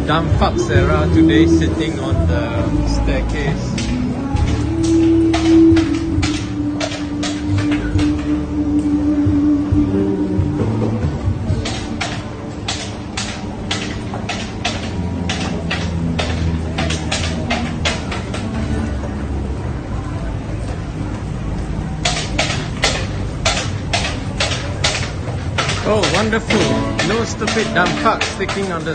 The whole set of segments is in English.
Dampak Sera today, sitting on the staircase. Oh, wonderful! No stupid Dampak sitting on the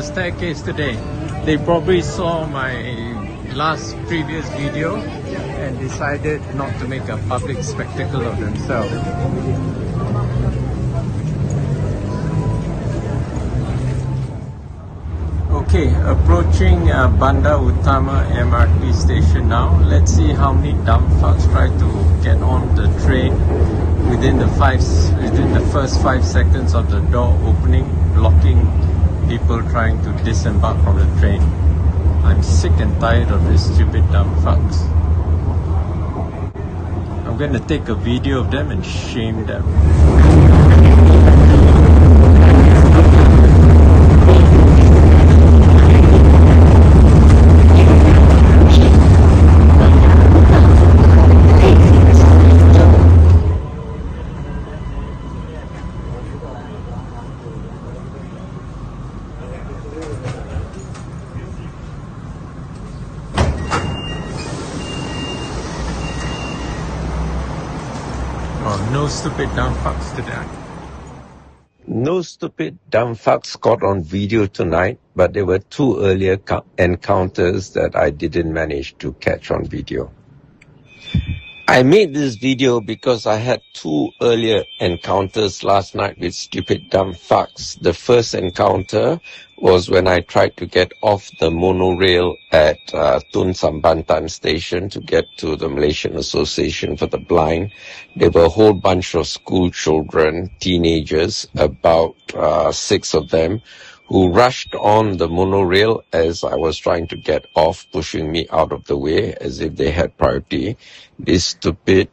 staircase today. They probably saw my previous video and decided not to make a public spectacle of themselves. Okay, approaching Bandar Utama MRT station now. Let's see how many Damfaks try to get on the train within the first 5 seconds of the door opening, blocking people trying to disembark from the train. I'm sick and tired of these stupid Damfaks. I'm going to take a video of them and shame them. Oh, no stupid Damfaks today. No stupid Damfaks got on video tonight, but there were 2 earlier encounters that I didn't manage to catch on video. I made this video because I had 2 earlier encounters last night with stupid Damfaks. The first encounter was when I tried to get off the monorail at Tun Sambantan station to get to the Malaysian Association for the Blind. There were a whole bunch of school children, teenagers, about 6 of them, who rushed on the monorail as I was trying to get off, pushing me out of the way as if they had priority. These stupid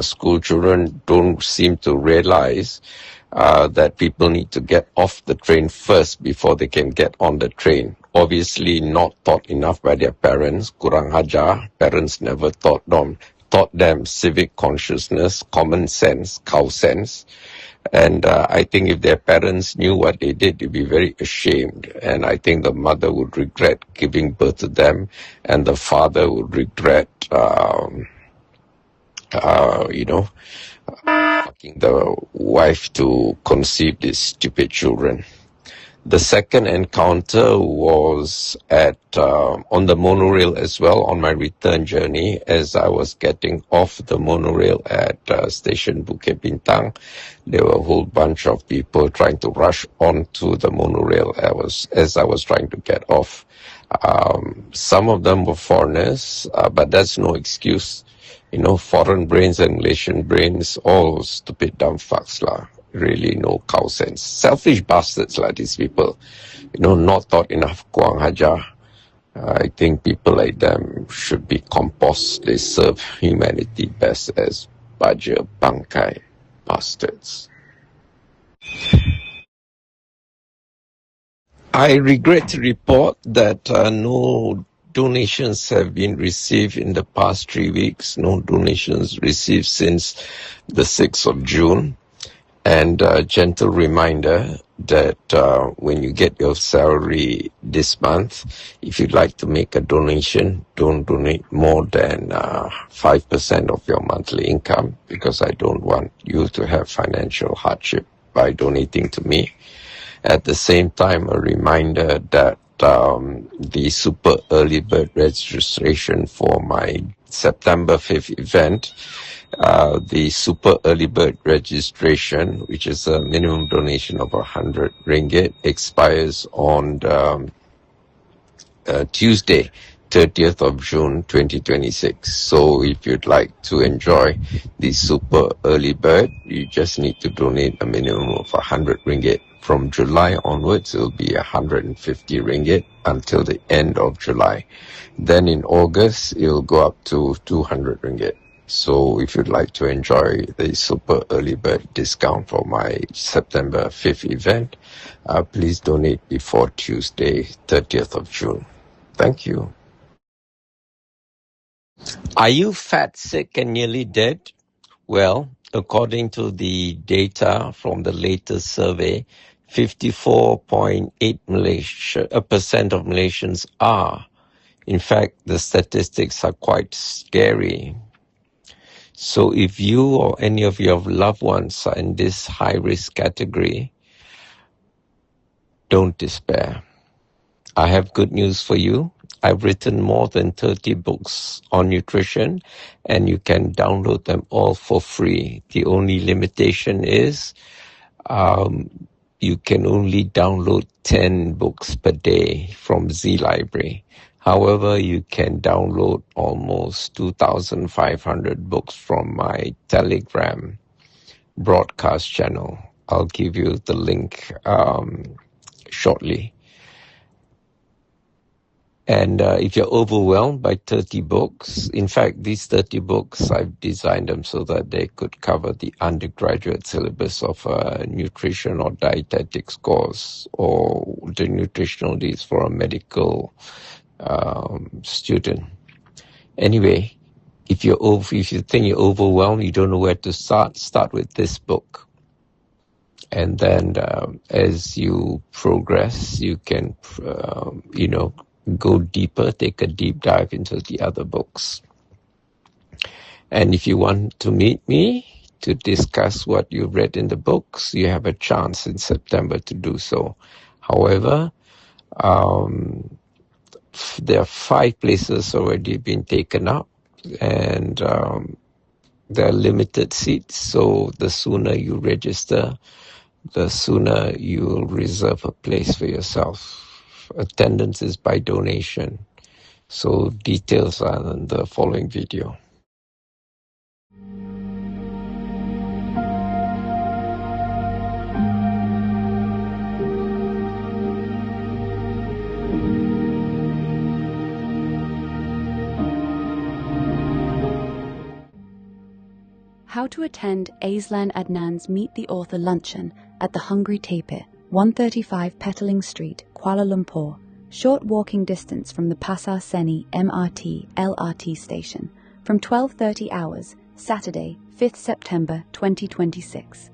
school children don't seem to realize that people need to get off the train first before they can get on the train. Obviously not taught enough by their parents. Kurang hajar. Parents never taught them civic consciousness, common sense, cow sense. And I think if their parents knew what they did, they'd be very ashamed. And I think the mother would regret giving birth to them, and the father would regret, asking the wife to conceive these stupid children. The second encounter was at on the monorail as well, on my return journey. As I was getting off the monorail at station Bukit Bintang, there were a whole bunch of people trying to rush onto the monorail as I was trying to get off. Some of them were foreigners, but that's no excuse. You know, foreign brains and Malaysian brains, all stupid dumb fucks lah. Really no cow sense. Selfish bastards like these people. You know, not taught enough Kurang hajar. I think people like them should be compost. They serve humanity best as baja bangkai bastards. I regret to report that no donations have been received in the past 3 weeks. No donations received since the 6th of June. And a gentle reminder that when you get your salary this month, if you'd like to make a donation, don't donate more than 5% of your monthly income, because I don't want you to have financial hardship by donating to me. At the same time, a reminder that the super early bird registration for my September 5th event, the super early bird registration, which is a minimum donation of 100 ringgit, expires on Tuesday, 30th of June 2026. So if you'd like to enjoy the super early bird, you just need to donate a minimum of 100 ringgit. From July onwards, it'll be 150 ringgit until the end of July. Then in August, it'll go up to 200 ringgit. So if you'd like to enjoy the super early bird discount for my September 5th event, please donate before Tuesday, 30th of June. Thank you. Are you fat, sick, and nearly dead? Well, according to the data from the latest survey, 54.8% of Malaysians are. In fact, the statistics are quite scary. So if you or any of your loved ones are in this high-risk category, don't despair. I have good news for you. I've written more than 30 books on nutrition, and you can download them all for free. The only limitation is you can only download 10 books per day from Z Library. However, you can download almost 2,500 books from my Telegram broadcast channel. I'll give you the link shortly. And if you're overwhelmed by 30 books, in fact, these 30 books, I've designed them so that they could cover the undergraduate syllabus of a nutrition or dietetics course, or the nutritional needs for a medical student. Anyway, if you think you're overwhelmed, you don't know where to start with this book. And then as you progress, you can, go deeper, take a deep dive into the other books. And if you want to meet me to discuss what you read in the books, you have a chance in September to do so. However, there are 5 places already been taken up, and there are limited seats, so the sooner you register, the sooner you'll reserve a place for yourself. Attendance is by donation, so details are in the following video. How to attend Aislan Adnan's Meet the Author luncheon at the Hungry Tapir, 135 Petaling Street, Kuala Lumpur, short walking distance from the Pasar Seni MRT LRT station, from 12:30 hours, Saturday, 5th September 2026.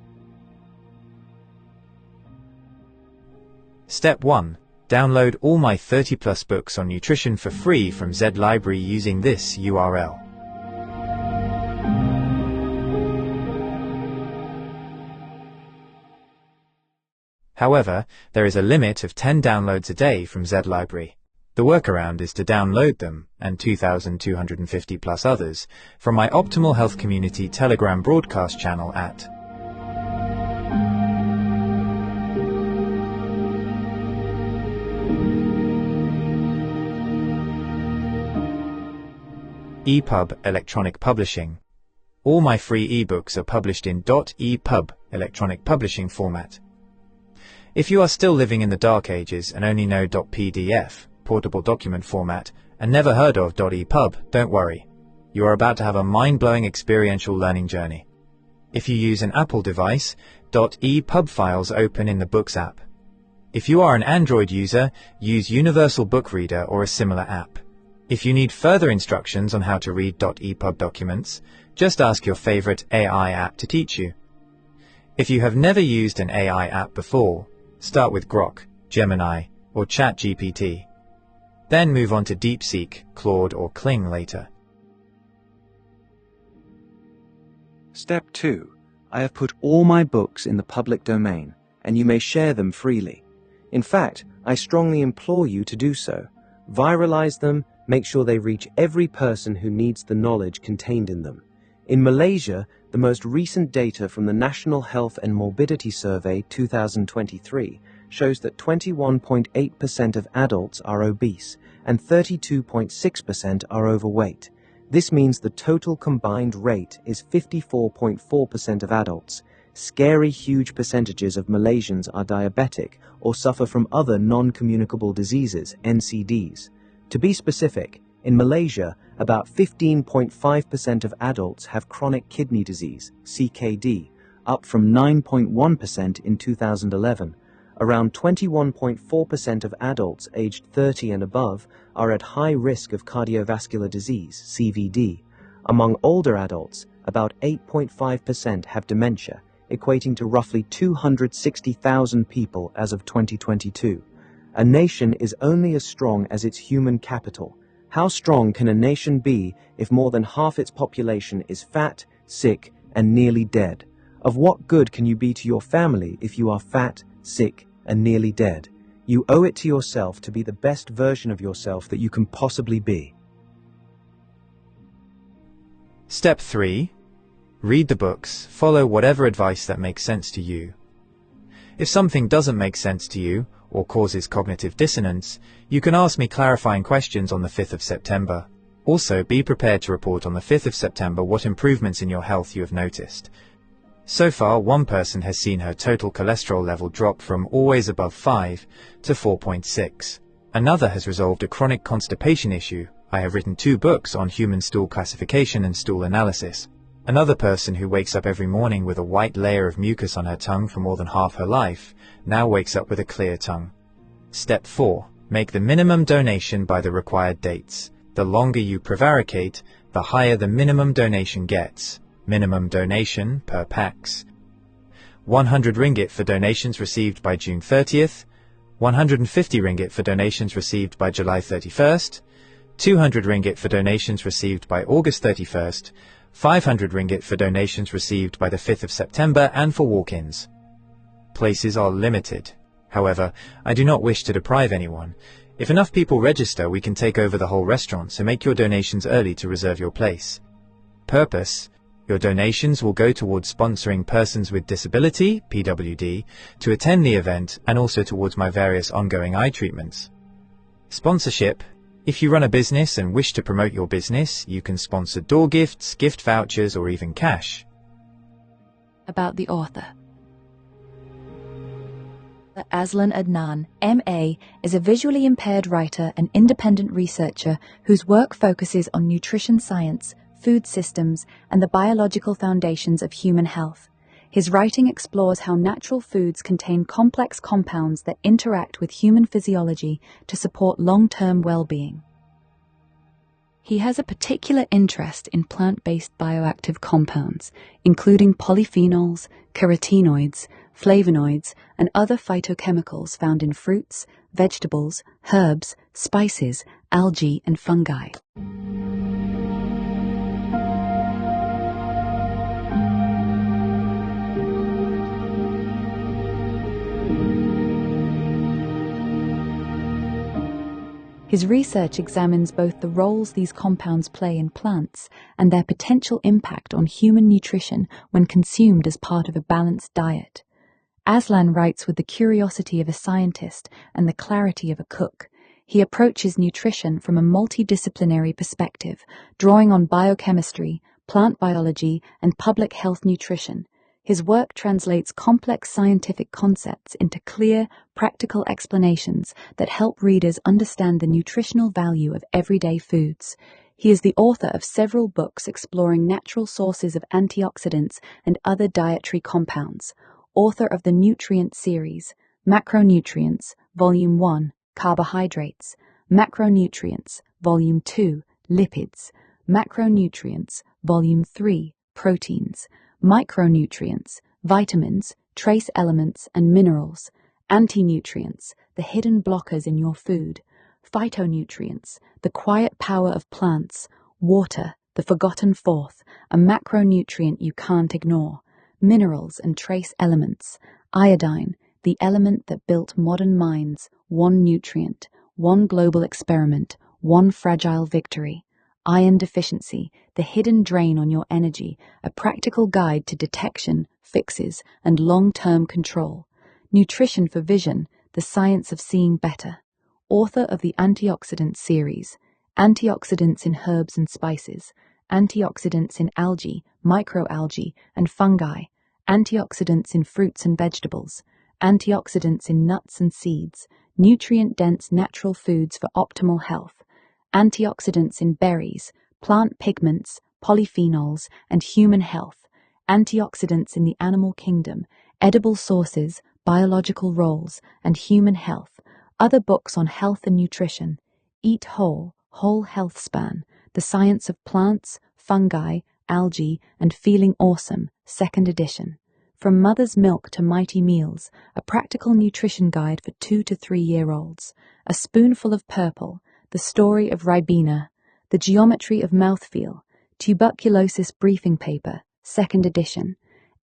Step 1. Download all my 30+ books on nutrition for free from Z Library using this URL. However, there is a limit of 10 downloads a day from Z Library. The workaround is to download them, and 2,250 plus others, from my Optimal Health Community Telegram broadcast channel at EPUB Electronic Publishing. All my free ebooks are published in .epub electronic publishing format. If you are still living in the dark ages and only know .pdf, portable document format, and never heard of .epub, don't worry. You are about to have a mind-blowing experiential learning journey. If you use an Apple device, .epub files open in the Books app. If you are an Android user, use Universal Book Reader or a similar app. If you need further instructions on how to read .epub documents, just ask your favorite AI app to teach you. If you have never used an AI app before, start with Grok, Gemini, or ChatGPT. Then move on to DeepSeek, Claude, or Kling later. Step 2. I have put all my books in the public domain, and you may share them freely. In fact, I strongly implore you to do so. Viralize them, make sure they reach every person who needs the knowledge contained in them. In Malaysia, the most recent data from the National Health and Morbidity Survey 2023 shows that 21.8% of adults are obese and 32.6% are overweight. This means the total combined rate is 54.4% of adults. Scary huge percentages of Malaysians are diabetic or suffer from other non-communicable diseases, NCDs. To be specific, in Malaysia, about 15.5% of adults have chronic kidney disease, CKD, up from 9.1% in 2011. Around 21.4% of adults aged 30 and above are at high risk of cardiovascular disease, CVD. Among older adults, about 8.5% have dementia, equating to roughly 260,000 people as of 2022. A nation is only as strong as its human capital. How strong can a nation be if more than half its population is fat, sick, and nearly dead? Of what good can you be to your family if you are fat, sick, and nearly dead? You owe it to yourself to be the best version of yourself that you can possibly be. Step 3. Read the books, follow whatever advice that makes sense to you. If something doesn't make sense to you, or causes cognitive dissonance, you can ask me clarifying questions on the 5th of September. Also, be prepared to report on the 5th of September what improvements in your health you have noticed. So far, one person has seen her total cholesterol level drop from always above 5 to 4.6. Another has resolved a chronic constipation issue. I have written 2 books on human stool classification and stool analysis. Another person who wakes up every morning with a white layer of mucus on her tongue for more than half her life now wakes up with a clear tongue. Step 4. Make the minimum donation by the required dates. The longer you prevaricate, the higher the minimum donation gets. Minimum donation per pax: 100 ringgit for donations received by June 30th, 150 ringgit for donations received by July 31st, 200 ringgit for donations received by August 31st, 500 ringgit for donations received by the 5th of September and for walk-ins. Places are limited. However, I do not wish to deprive anyone. If enough people register, we can take over the whole restaurant, so make your donations early to reserve your place. Purpose: your donations will go towards sponsoring persons with disability, PWD, to attend the event and also towards my various ongoing eye treatments. Sponsorship: if you run a business and wish to promote your business, you can sponsor door gifts, gift vouchers, or even cash. About the author. Aslan Adnan, M.A., is a visually impaired writer and independent researcher whose work focuses on nutrition science, food systems, and the biological foundations of human health. His writing explores how natural foods contain complex compounds that interact with human physiology to support long-term well-being. He has a particular interest in plant-based bioactive compounds, including polyphenols, carotenoids, flavonoids, and other phytochemicals found in fruits, vegetables, herbs, spices, algae, and fungi. His research examines both the roles these compounds play in plants and their potential impact on human nutrition when consumed as part of a balanced diet. Aslan writes with the curiosity of a scientist and the clarity of a cook. He approaches nutrition from a multidisciplinary perspective, drawing on biochemistry, plant biology, and public health nutrition. His work translates complex scientific concepts into clear, practical explanations that help readers understand the nutritional value of everyday foods. He is the author of several books exploring natural sources of antioxidants and other dietary compounds. Author of the Nutrient Series, Macronutrients, Volume 1, Carbohydrates, Macronutrients, Volume 2, Lipids, Macronutrients, Volume 3, Proteins, Micronutrients, Vitamins, Trace Elements and Minerals, Anti-nutrients, the hidden blockers in your food, Phytonutrients, the quiet power of plants, Water, the forgotten fourth, a macronutrient you can't ignore, Minerals and Trace Elements, Iodine, the element that built modern minds, one nutrient, one global experiment, one fragile victory. Iron deficiency, the hidden drain on your energy, a practical guide to detection, fixes, and long-term control. Nutrition for Vision, the science of seeing better. Author of the Antioxidant Series, Antioxidants in Herbs and Spices, Antioxidants in Algae, Microalgae, and Fungi, Antioxidants in Fruits and Vegetables, Antioxidants in Nuts and Seeds, Nutrient-dense natural foods for optimal health, Antioxidants in berries, plant pigments, polyphenols, and human health, antioxidants in the animal kingdom, edible sources, biological roles, and human health. Other books on health and nutrition: Eat Whole, Whole Health Span, The Science of Plants, Fungi, Algae, and Feeling Awesome, 2nd edition. From Mother's Milk to Mighty Meals, a practical nutrition guide for 2 to 3-year-olds. A Spoonful of Purple, The Story of Ribena, The Geometry of Mouthfeel, Tuberculosis Briefing Paper, 2nd edition.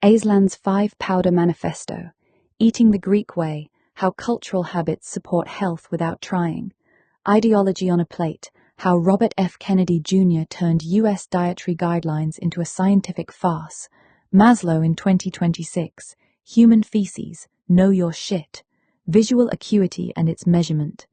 Aisland's 5-Powder Manifesto, Eating the Greek Way, How Cultural Habits Support Health Without Trying. Ideology on a Plate, How Robert F. Kennedy Jr. Turned U.S. Dietary Guidelines into a Scientific Farce. Maslow in 2026, Human Feces, Know Your Shit, Visual Acuity and Its Measurement.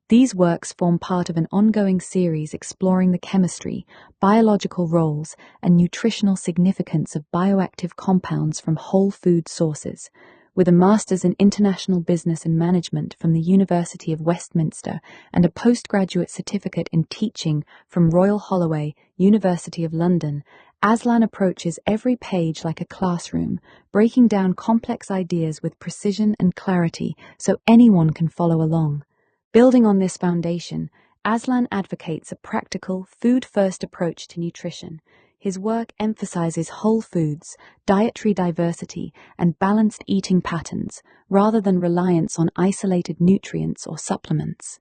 These works form part of an ongoing series exploring the chemistry, biological roles, and nutritional significance of bioactive compounds from whole food sources. With a Master's in International Business and Management from the University of Westminster and a postgraduate certificate in teaching from Royal Holloway, University of London, Aisland approaches every page like a classroom, breaking down complex ideas with precision and clarity so anyone can follow along. Building on this foundation, Aisland advocates a practical, food-first approach to nutrition. His work emphasizes whole foods, dietary diversity, and balanced eating patterns, rather than reliance on isolated nutrients or supplements.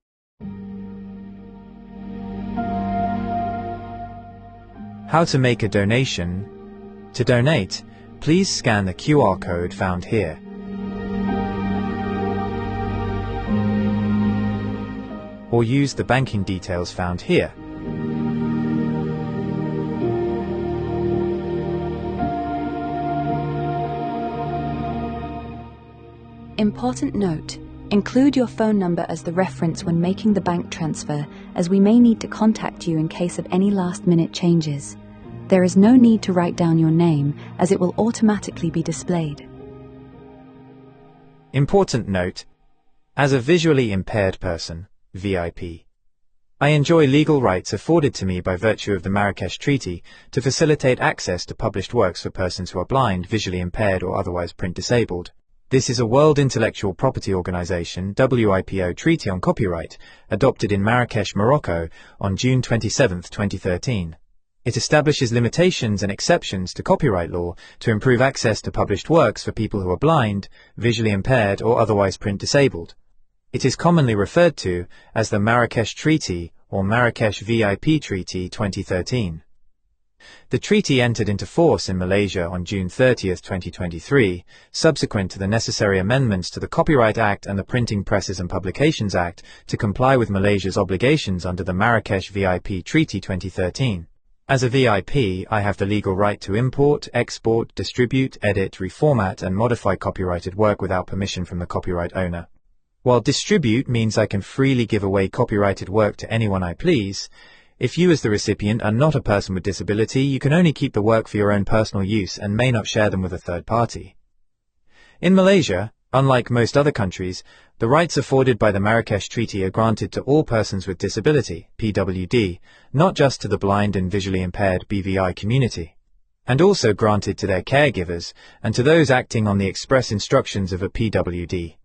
How to make a donation. To donate, please scan the QR code found here. Or use the banking details found here. Important note: include your phone number as the reference when making the bank transfer, as we may need to contact you in case of any last-minute changes. There is no need to write down your name, as it will automatically be displayed. Important note: as a visually impaired person, VIP, I enjoy legal rights afforded to me by virtue of the Marrakesh Treaty to facilitate access to published works for persons who are blind, visually impaired, or otherwise print disabled. This is a World Intellectual Property Organization (WIPO) Treaty on Copyright, adopted in Marrakesh, Morocco, on June 27, 2013. It establishes limitations and exceptions to copyright law to improve access to published works for people who are blind, visually impaired, or otherwise print disabled. It is commonly referred to as the Marrakesh Treaty or Marrakesh VIP Treaty 2013. The treaty entered into force in Malaysia on June 30, 2023, subsequent to the necessary amendments to the Copyright Act and the Printing Presses and Publications Act to comply with Malaysia's obligations under the Marrakesh VIP Treaty 2013. As a VIP, I have the legal right to import, export, distribute, edit, reformat, and modify copyrighted work without permission from the copyright owner. While distribute means I can freely give away copyrighted work to anyone I please, if you as the recipient are not a person with disability, you can only keep the work for your own personal use and may not share them with a third party. In Malaysia, unlike most other countries, the rights afforded by the Marrakesh Treaty are granted to all persons with disability, PWD, not just to the blind and visually impaired BVI community, and also granted to their caregivers and to those acting on the express instructions of a PWD.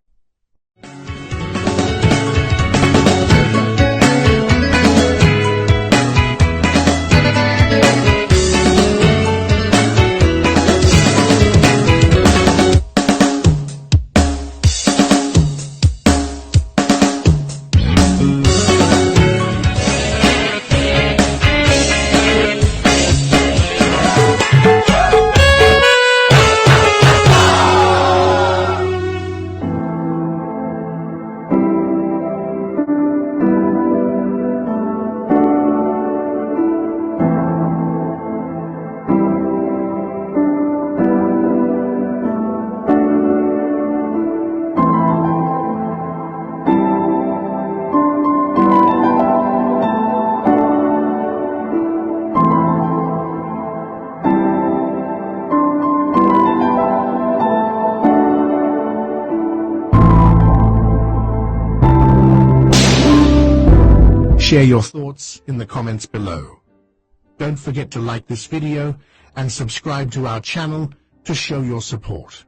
Share your thoughts in the comments below. Don't forget to like this video and subscribe to our channel to show your support.